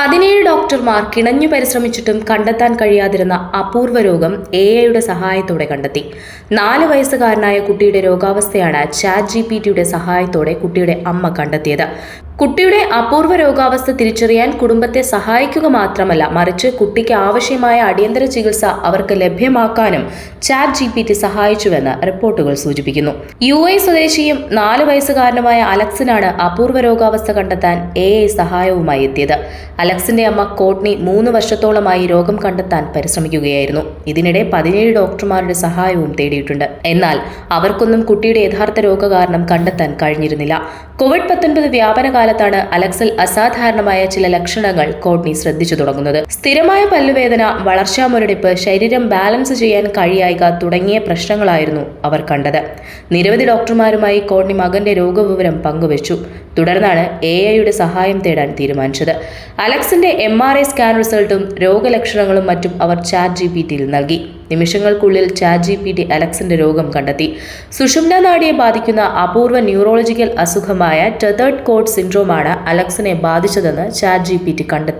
17 ഡോക്ടർമാർ കിണഞ്ഞു പരിശ്രമിച്ചിട്ടും കണ്ടെത്താൻ കഴിയാതിരുന്ന അപൂർവ രോഗം എഐയുടെ സഹായത്തോടെ കണ്ടെത്തി. 4 വയസ്സുകാരനായ കുട്ടിയുടെ രോഗാവസ്ഥയാണ് ChatGPTയുടെ സഹായത്തോടെ കുട്ടിയുടെ അമ്മ കണ്ടെത്തിയത്. കുട്ടിയുടെ അപൂർവ രോഗാവസ്ഥ തിരിച്ചറിയാൻ കുടുംബത്തെ സഹായിക്കുക മാത്രമല്ല, മറിച്ച് കുട്ടിക്ക് ആവശ്യമായ അടിയന്തര ചികിത്സ അവർക്ക് ലഭ്യമാക്കാനും ChatGPT സഹായിച്ചുവെന്ന് റിപ്പോർട്ടുകൾ സൂചിപ്പിക്കുന്നു. UAE സ്വദേശിയും 4 വയസ്സുകാരനുമായ അലക്സിനാണ് അപൂർവ രോഗാവസ്ഥ കണ്ടെത്താൻ AI സഹായവുമായി എത്തിയത്. അലക്സിന്റെ അമ്മ കോട്നി 3 വർഷത്തോളമായി രോഗം കണ്ടെത്താൻ പരിശ്രമിക്കുകയായിരുന്നു. ഇതിനിടെ 17 ഡോക്ടർമാരുടെ സഹായവും തേടിയിട്ടുണ്ട്. എന്നാൽ അവർക്കൊന്നും കുട്ടിയുടെ യഥാർത്ഥ രോഗകാരണം കണ്ടെത്താൻ കഴിഞ്ഞിരുന്നില്ല. COVID-19 വ്യാപന കാലത്താണ് അലക്സിൽ അസാധാരണമായ ചില ലക്ഷണങ്ങൾ കോട്നി ശ്രദ്ധിച്ചു തുടങ്ങുന്നത്. സ്ഥിരമായ പല്ലുവേദന, വളർച്ചാ മുരടിപ്പ്, ശരീരം ബാലൻസ് ചെയ്യാൻ കഴിയായ്ക തുടങ്ങിയ പ്രശ്നങ്ങളായിരുന്നു അവർ കണ്ടത്. നിരവധി ഡോക്ടർമാരുമായി കോട്നി മകന്റെ രോഗവിവരം പങ്കുവച്ചു. തുടർന്നാണ് AIയുടെ സഹായം തേടാൻ തീരുമാനിച്ചത്. അലക്സിന്റെ MRI സ്കാൻ റിസൾട്ടും രോഗലക്ഷണങ്ങളും മറ്റും അവർ ChatGPTയിൽ നൽകി. നിമിഷങ്ങൾക്കുള്ളിൽ ChatGPT അലക്സിന്റെ രോഗം കണ്ടെത്തി. സുഷുമ്നാ നാഡിയെ ബാധിക്കുന്ന അപൂർവ ന്യൂറോളജിക്കൽ അസുഖമായ ടെതേർഡ് കോഡ് സിൻഡ്രോമാണ് അലക്സിനെ ബാധിച്ചതെന്ന് ChatGPT കണ്ടെത്തി.